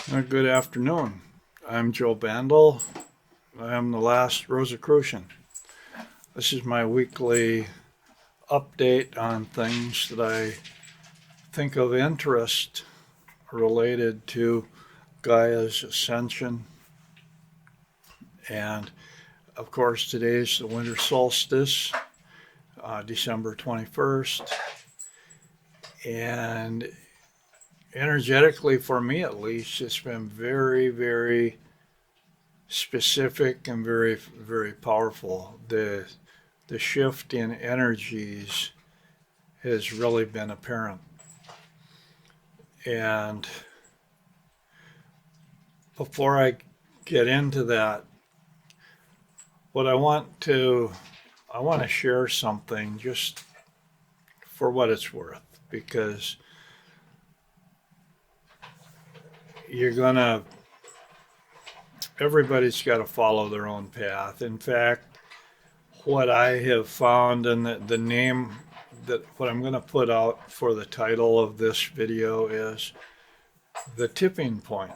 Good afternoon. I'm Joe Bandel. I am the last Rosicrucian. This is my weekly update on things that I think of interest related to Gaia's ascension. And of course, today's the winter solstice, December 21st. And energetically, for me at least, it's been very, very specific and very, very powerful. The shift in energies has really been apparent. And before I get into that, what I want to share something just for what it's worth, because you're gonna everybody's got to follow their own path. In fact, what I have found, and the name that what I'm going to put out for the title of this video is the tipping point,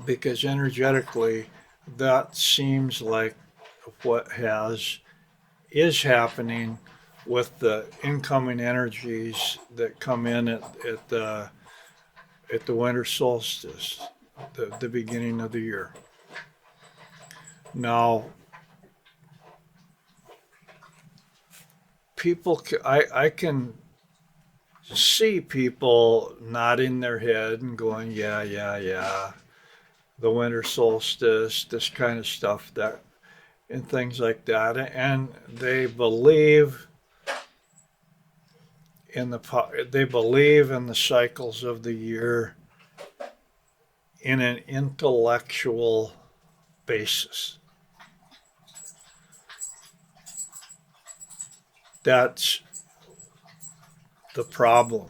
because energetically that seems like what has is happening with the incoming energies that come in at the winter solstice, the beginning of the year. Now, I can see people nodding their head and going, yeah, yeah, yeah, the winter solstice, this kind of stuff, that, and things like that. And they believe in the cycles of the year in an intellectual basis. That's the problem.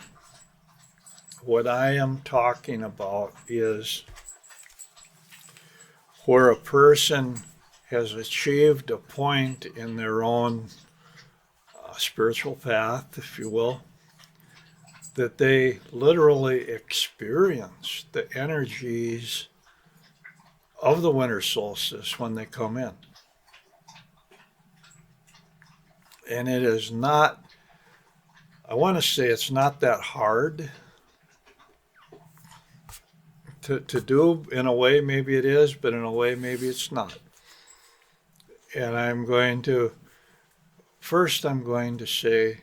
What I am talking about is where a person has achieved a point in their own spiritual path, if you will, that they literally experience the energies of the winter solstice when they come in. And it is not, I want to say it's not that hard to do. In a way, maybe it is, but in a way, maybe it's not. And I'm going to say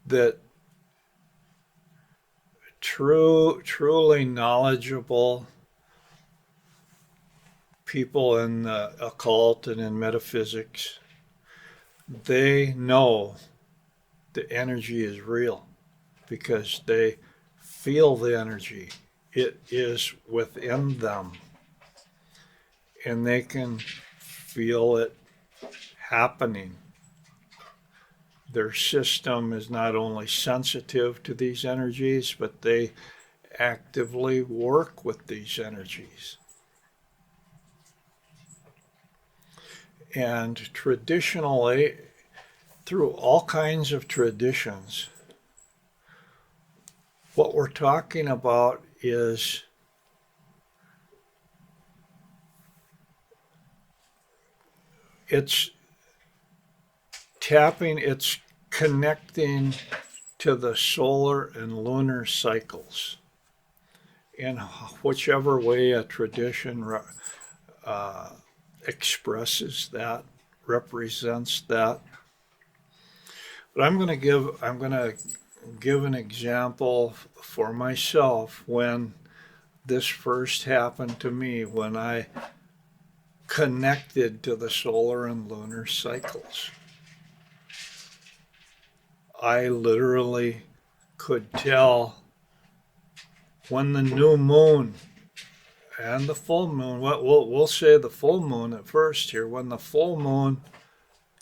that truly knowledgeable people in the occult and in metaphysics, they know the energy is real because they feel the energy. It is within them, and they can feel it happening. Their system is not only sensitive to these energies, but they actively work with these energies. And traditionally, through all kinds of traditions, what we're talking about is it's connecting to the solar and lunar cycles in whichever way a tradition expresses that, represents that. But I'm going to give an example for myself when this first happened to me, when I connected to the solar and lunar cycles. I literally could tell when the new moon and the full moon, we'll say the full moon at first here, when the full moon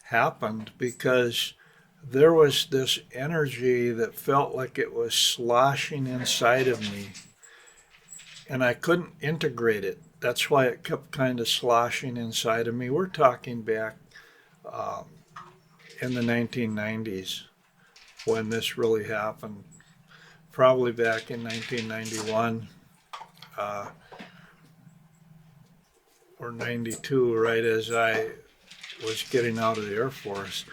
happened, because there was this energy that felt like it was sloshing inside of me, and I couldn't integrate it. That's why it kept kind of sloshing inside of me. We're talking back in the 1990s when this really happened, probably back in 1991. uh, or 92, right as I was getting out of the Air Force.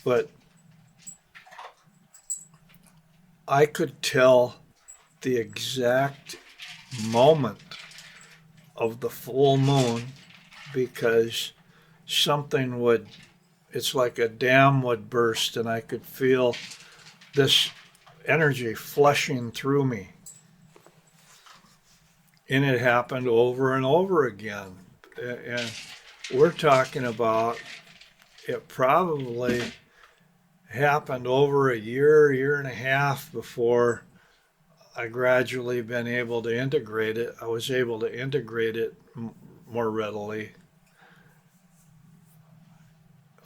But I could tell the exact moment of the full moon because something would, it's like a dam would burst, and I could feel this energy flushing through me. And it happened over and over again. And we're talking about it probably happened over a year, year and a half before I gradually been able to integrate it. I was able to integrate it more readily.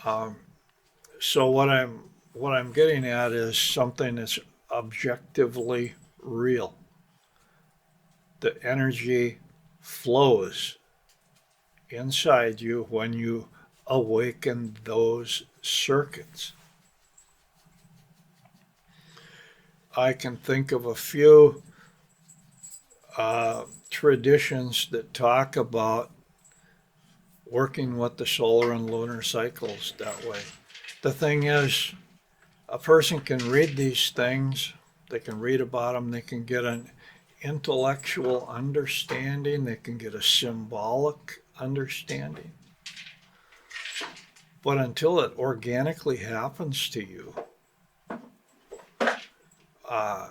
Um, so what I'm getting at is something that's objectively real. The energy flows inside you when you awaken those circuits. I can think of a few traditions that talk about working with the solar and lunar cycles that way. The thing is, a person can read these things, they can read about them, they can get an intellectual understanding, they can get a symbolic understanding. But until it organically happens to you, uh,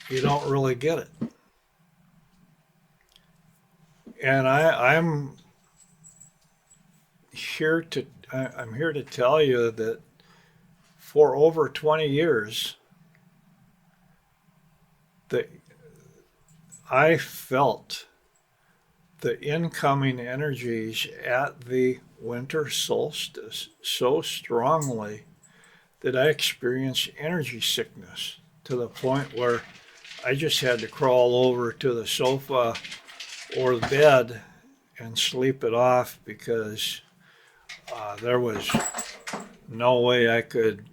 you don't really get it. And I'm here to tell you that for over 20 years, that I felt the incoming energies at the winter solstice so strongly that I experienced energy sickness to the point where I just had to crawl over to the sofa or the bed and sleep it off because there was no way I could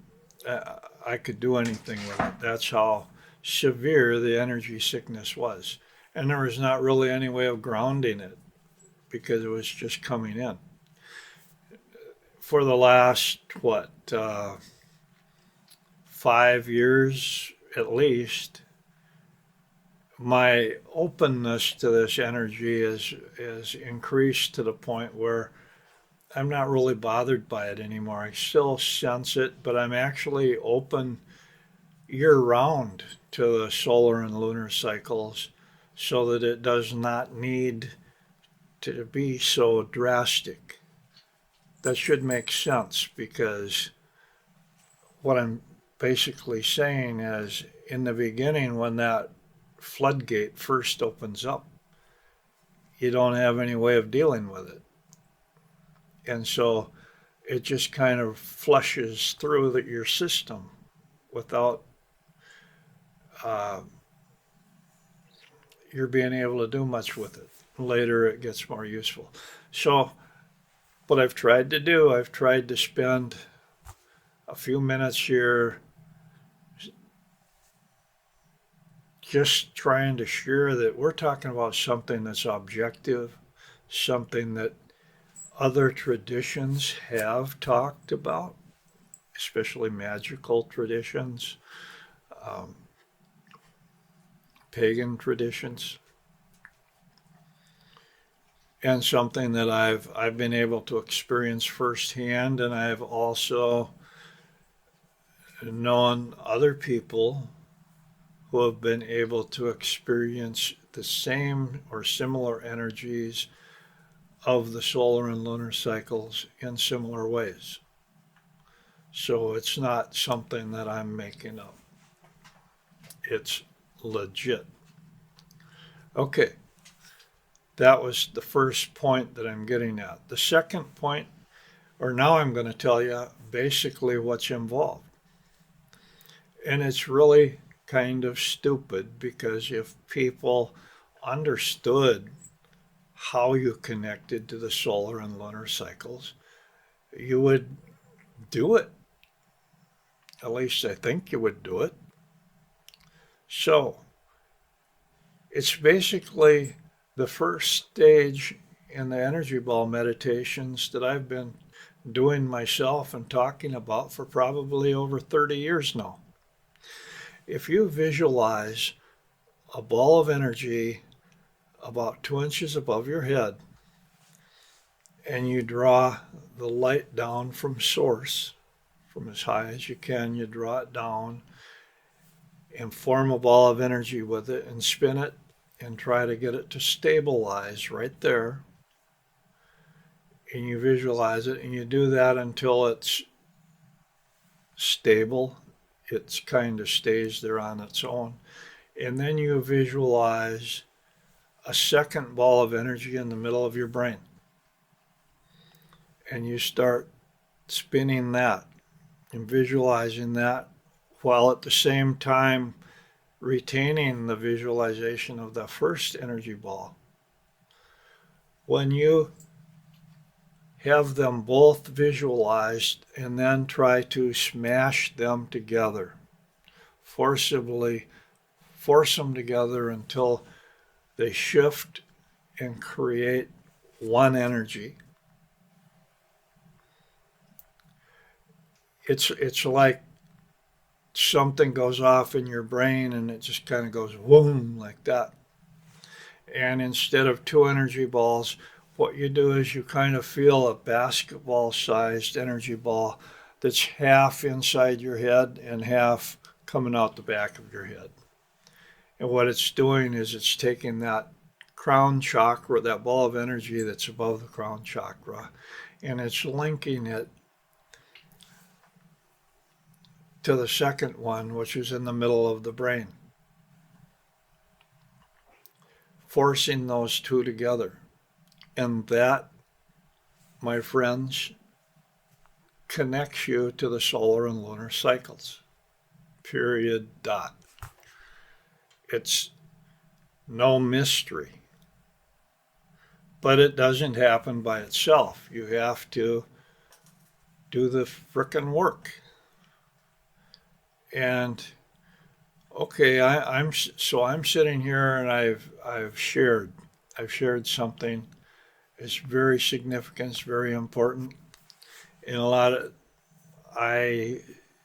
do anything with it. That's how severe the energy sickness was, and there was not really any way of grounding it because it was just coming in. For the last 5 years at least, my openness to this energy is increased to the point where I'm not really bothered by it anymore. I still sense it, but I'm actually open year round to the solar and lunar cycles so that it does not need to be so drastic. That should make sense because what I'm basically saying is in the beginning, when that floodgate first opens up, you don't have any way of dealing with it. And so it just kind of flushes through your system without uh, you're being able to do much with it. Later, it gets more useful. So, what I've tried to do, I've tried to spend a few minutes here just trying to share that we're talking about something that's objective, something that other traditions have talked about, especially magical traditions, um, pagan traditions, and something that I've been able to experience firsthand, and I've also known other people who have been able to experience the same or similar energies of the solar and lunar cycles in similar ways. So it's not something that I'm making up. It's legit. Okay, that was the first point that I'm getting at. The second point, or now I'm going to tell you basically what's involved. And it's really kind of stupid because if people understood how you connected to the solar and lunar cycles, you would do it. At least I think you would do it. So, It's basically the first stage in the energy ball meditations that I've been doing myself and talking about for probably over 30 years now. If you visualize a ball of energy about 2 inches above your head and you draw the light down from source, from as high as you can, you draw it down and form a ball of energy with it and spin it and try to get it to stabilize right there. And you visualize it and you do that until it's stable. It kind of stays there on its own. And then you visualize a second ball of energy in the middle of your brain. And you start spinning that and visualizing that while at the same time retaining the visualization of the first energy ball. When you have them both visualized and then try to smash them together, forcibly force them together until they shift and create one energy. It's like something goes off in your brain and it just kind of goes boom like that. And instead of two energy balls, what you do is you kind of feel a basketball sized energy ball that's half inside your head and half coming out the back of your head. And what it's doing is it's taking that crown chakra, that ball of energy that's above the crown chakra, and it's linking it to the second one, which is in the middle of the brain, forcing those two together. And that, my friends, connects you to the solar and lunar cycles. Period. Dot. It's no mystery. But it doesn't happen by itself. You have to do the frickin' work. And okay, I'm sitting here and I've shared something. It's very significant. It's very important. And a lot of I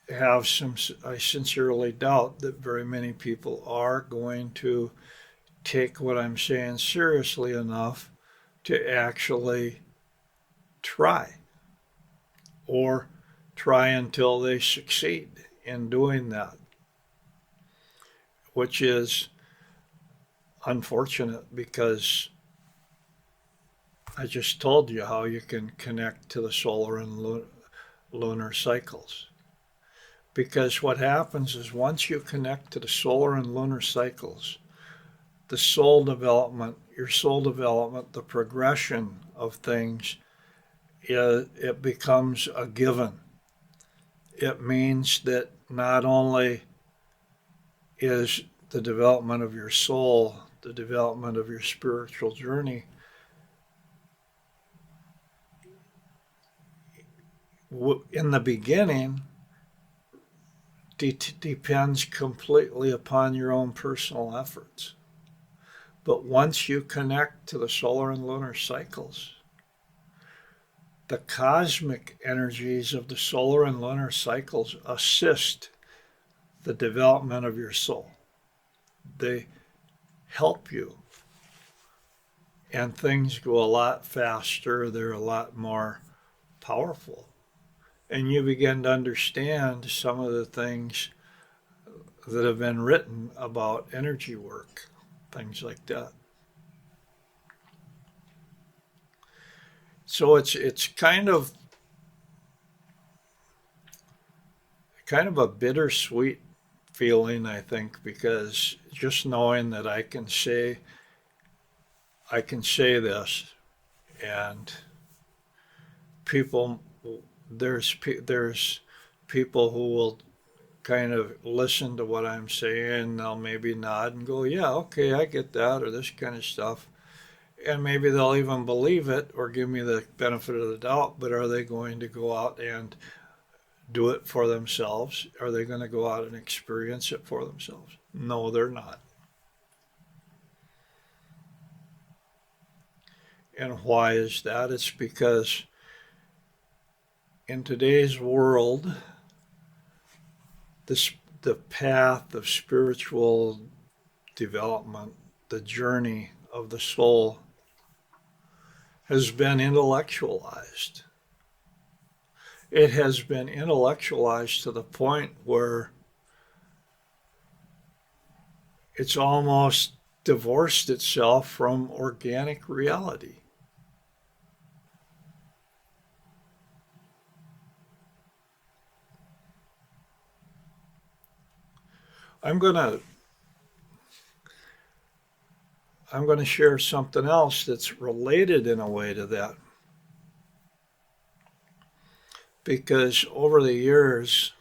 have some. I sincerely doubt that very many people are going to take what I'm saying seriously enough to actually try or try until they succeed in doing that, which is unfortunate because I just told you how you can connect to the solar and lunar cycles. Because what happens is once you connect to the solar and lunar cycles, the soul development, your soul development, the progression of things, it becomes a given. It means that not only is the development of your soul, the development of your spiritual journey, in the beginning, depends completely upon your own personal efforts. But once you connect to the solar and lunar cycles, the cosmic energies of the solar and lunar cycles assist the development of your soul. They help you. And things go a lot faster, they're a lot more powerful. And you begin to understand some of the things that have been written about energy work, things like that. So it's kind of a bittersweet feeling, I think, because just knowing that I can say this, and people there's people who will kind of listen to what I'm saying. They'll maybe nod and go, "Yeah, okay, I get that," or this kind of stuff. And maybe they'll even believe it or give me the benefit of the doubt. But are they going to go out and do it for themselves? Are they going to go out and experience it for themselves? No, they're not. And why is that? It's because in today's world, this, the path of spiritual development, the journey of the soul, has been intellectualized. It has been intellectualized to the point where it's almost divorced itself from organic reality. I'm going to I'm going to share something else that's related in a way to that, because over the years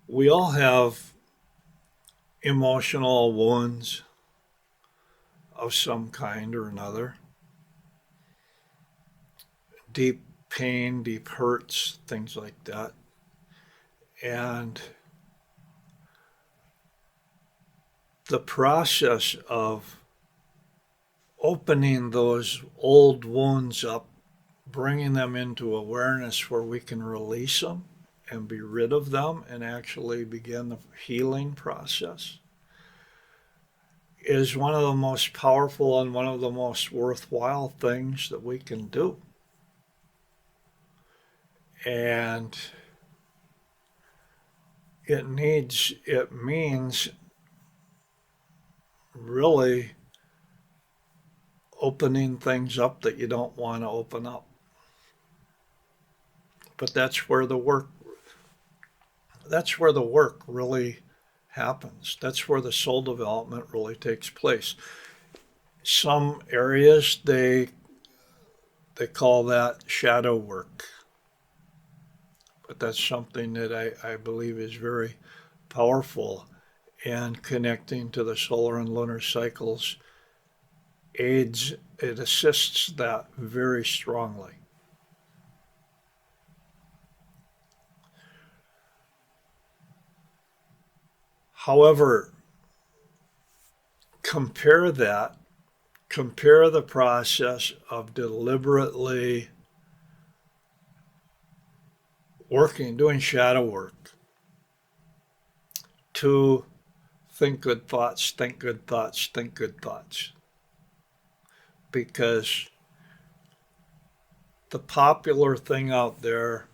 we all have emotional wounds of some kind or another, deep pain, deep hurts, things like that. And the process of opening those old wounds up, bringing them into awareness where we can release them and be rid of them and actually begin the healing process, is one of the most powerful and one of the most worthwhile things that we can do. And it means really opening things up that you don't want to open up. But that's where the work really happens. That's where the soul development really takes place. Some areas they call that shadow work. But that's something that I believe is very powerful, and connecting to the solar and lunar cycles it assists that very strongly. However, compare that, compare the process of deliberately working, doing shadow work, to think good thoughts, think good thoughts, think good thoughts. Because the popular thing out there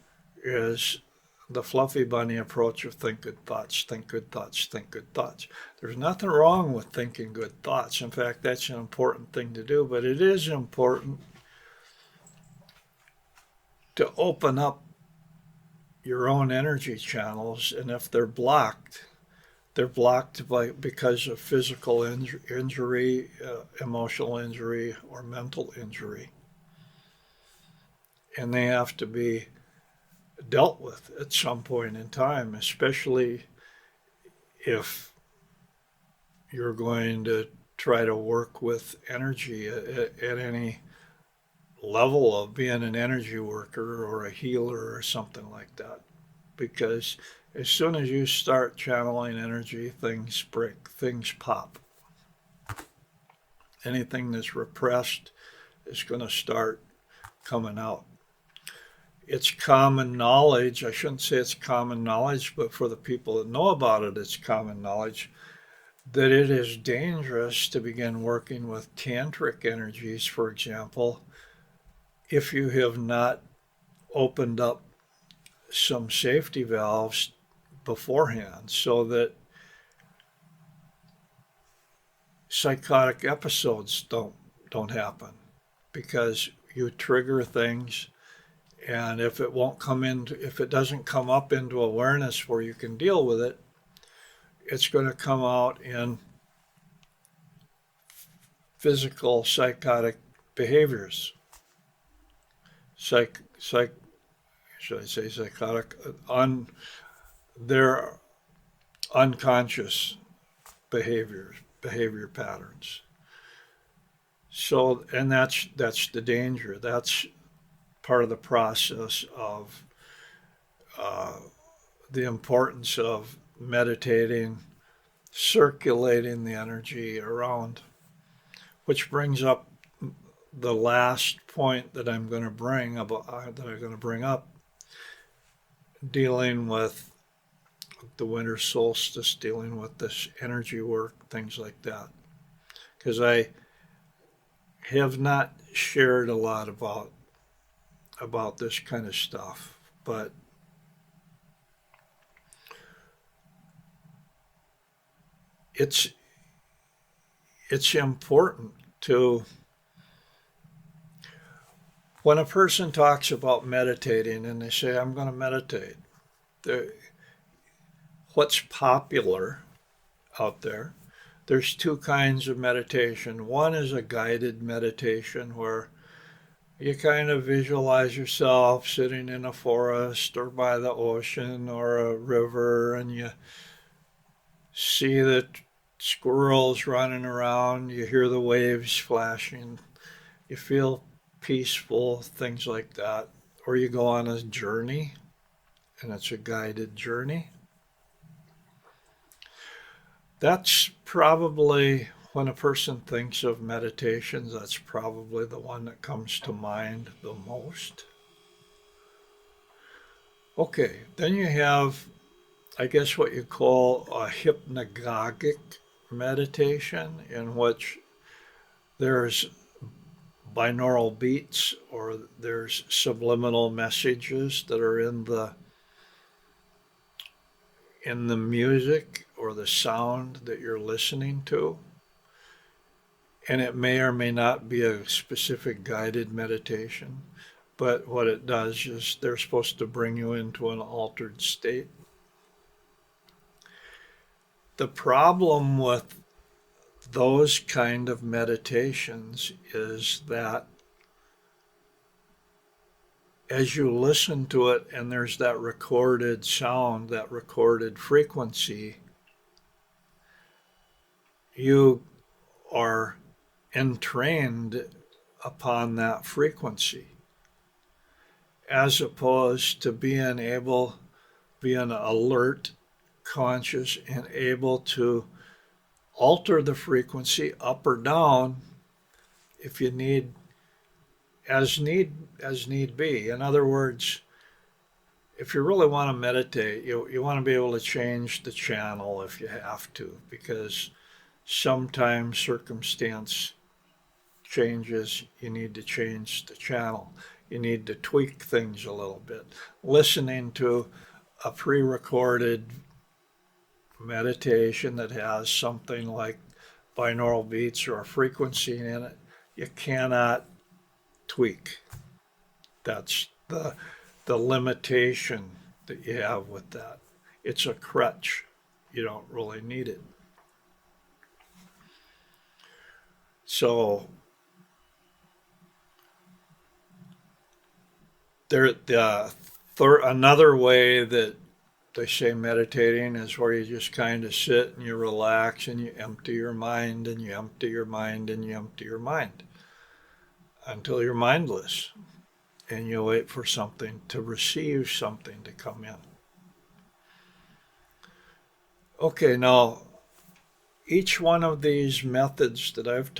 is the fluffy bunny approach of think good thoughts, think good thoughts, think good thoughts. There's nothing wrong with thinking good thoughts. In fact, that's an important thing to do, but it is important to open up your own energy channels, and if they're blocked because of physical injury, emotional injury, or mental injury, and they have to be dealt with at some point in time, especially if you're going to try to work with energy at any level of being an energy worker or a healer or something like that. Because as soon as you start channeling energy, things break, things pop. Anything that's repressed is going to start coming out. It's common knowledge. I shouldn't say it's common knowledge, but for the people that know about it, it's common knowledge that it is dangerous to begin working with tantric energies, for example, if you have not opened up some safety valves beforehand, so that psychotic episodes don't happen, because you trigger things, and if it doesn't come up into awareness where you can deal with it, it's going to come out in physical psychotic behaviors. Psych should I say psychotic? They're unconscious behavior patterns. So, and that's the danger. That's part of the process of uh, the importance of meditating, circulating the energy around, which brings up the last point that I'm going to bring about that I'm going to bring up, dealing with the winter solstice, dealing with this energy work, things like that, because I have not shared a lot about this kind of stuff, but it's it's important to, when a person talks about meditating and they say I'm going to meditate, what's popular out there, there's two kinds of meditation. One is a guided meditation where you kind of visualize yourself sitting in a forest or by the ocean or a river, and you see the squirrels running around, you hear the waves flashing, you feel peaceful, things like that. Or you go on a journey, and it's a guided journey. That's probably, when a person thinks of meditations, that's probably the one that comes to mind the most. Okay, then you have, I guess, what you call a hypnagogic meditation, in which there's binaural beats, or there's subliminal messages that are in the music or the sound that you're listening to. And it may or may not be a specific guided meditation, but what it does is they're supposed to bring you into an altered state. The problem with those kind of meditations is that as you listen to it and there's that recorded sound, that recorded frequency, you are entrained upon that frequency, as opposed to being alert, conscious, and able to alter the frequency up or down if you need, as need be. In other words, if you really want to meditate, you want to be able to change the channel if you have to, because sometimes circumstance changes, you need to change the channel. You need to tweak things a little bit. Listening to a pre-recorded meditation that has something like binaural beats or a frequency in it, you cannot tweak. That's the limitation that you have with that. It's a crutch. You don't really need it. So another way that they say meditating is where you just kind of sit and you relax and you empty your mind and you empty your mind and you empty your mind until you're mindless, and you wait for something to receive, something to come in. Okay, now each one of these methods that I've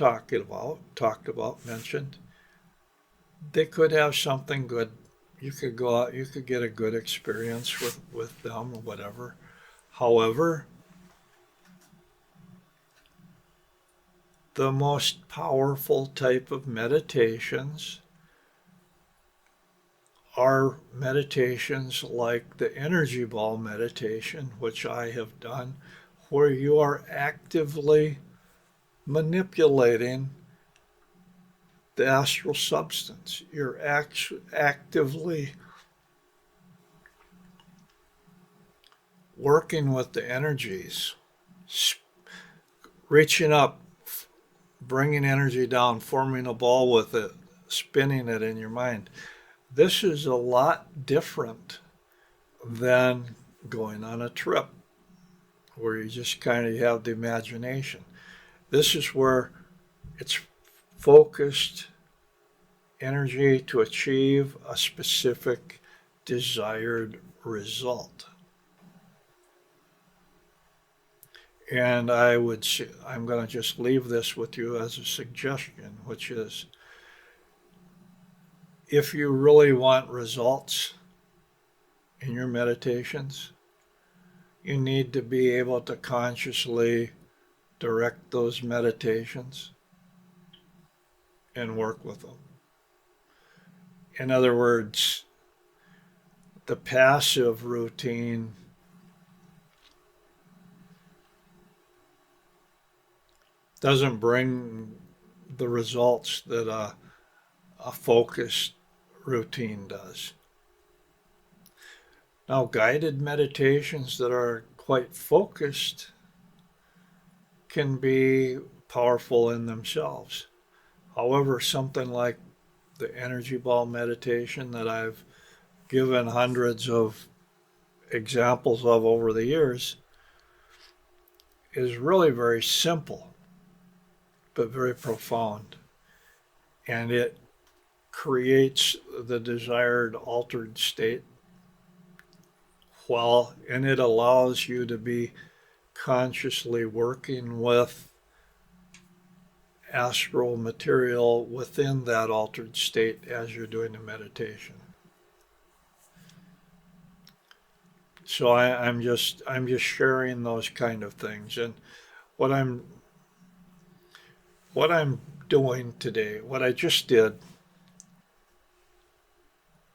mentioned, they could have something good. You could go out, you could get a good experience with them or whatever. However, the most powerful type of meditations are meditations like the energy ball meditation, which I have done, where you are actively manipulating the astral substance. You're actively working with the energies, reaching up, bringing energy down, forming a ball with it, spinning it in your mind. This is a lot different than going on a trip where you just kind of have the imagination. This is where it's focused energy to achieve a specific desired result. And I'm going to just leave this with you as a suggestion, which is if you really want results in your meditations, you need to be able to consciously direct those meditations and work with them. In other words, the passive routine doesn't bring the results that a focused routine does. Now, guided meditations that are quite focused can be powerful in themselves. However, something like the energy ball meditation that I've given hundreds of examples of over the years is really very simple but very profound, and it creates the desired altered state and it allows you to be consciously working with astral material within that altered state as you're doing the meditation. So I'm just sharing those kind of things, and what I'm doing today, what I just did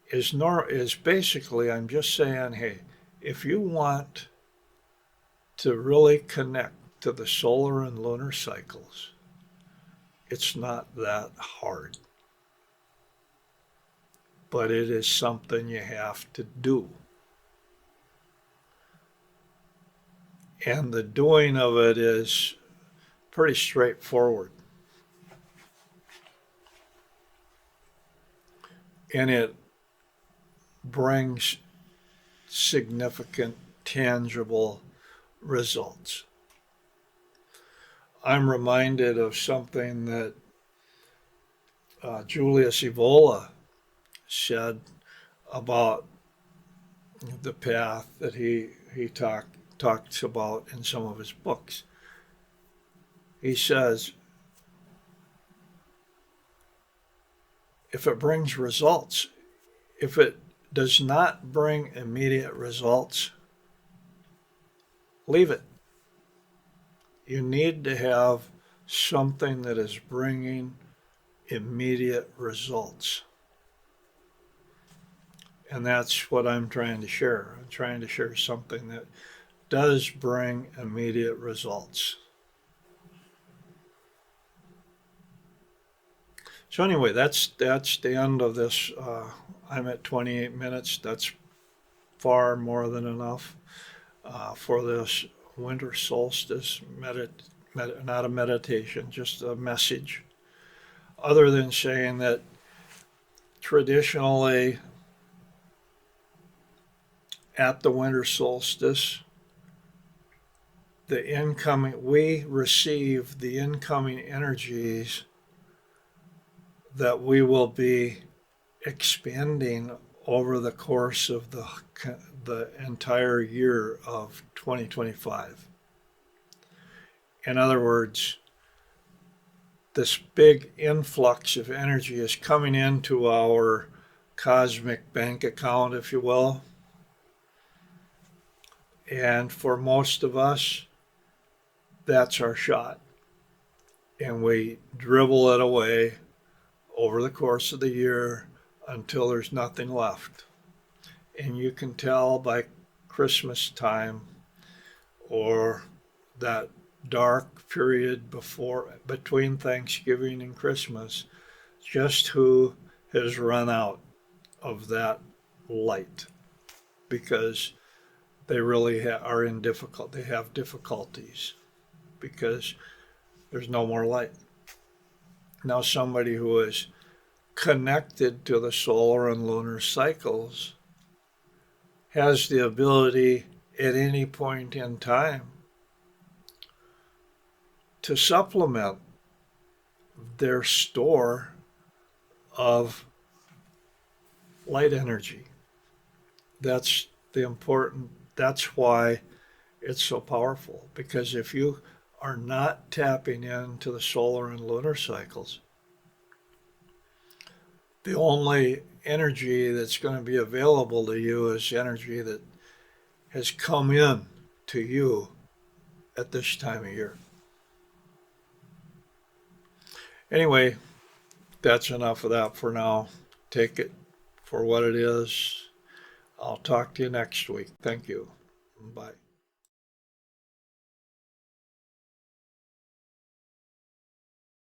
is basically I'm just saying, hey, if you want to really connect to the solar and lunar cycles, it's not that hard. But it is something you have to do. And the doing of it is pretty straightforward. And it brings significant, tangible results. I'm reminded of something that Julius Evola said about the path that he talks about in some of his books. He says, if it brings results, if it does not bring immediate results, leave it. You need to have something that is bringing immediate results. And that's what I'm trying to share. I'm trying to share something that does bring immediate results. So anyway, that's the end of this. I'm at 28 minutes. That's far more than enough for this winter solstice not a meditation, just a message. Other than saying that traditionally at the winter solstice, we receive the incoming energies that we will be expanding over the course of the entire year of 2025. In other words, this big influx of energy is coming into our cosmic bank account, if you will. And for most of us, that's our shot. And we dribble it away over the course of the year until there's nothing left. And you can tell by Christmas time or that dark period between Thanksgiving and Christmas, just who has run out of that light, because they really they have difficulties because there's no more light. Now somebody who is connected to the solar and lunar cycles has the ability at any point in time to supplement their store of light energy. That's why it's so powerful, because if you are not tapping into the solar and lunar cycles, The only energy that's going to be available to you is energy that has come in to you at this time of year. Anyway, that's enough of that for now. Take it for what it is. I'll talk to you next week. Thank you. Bye.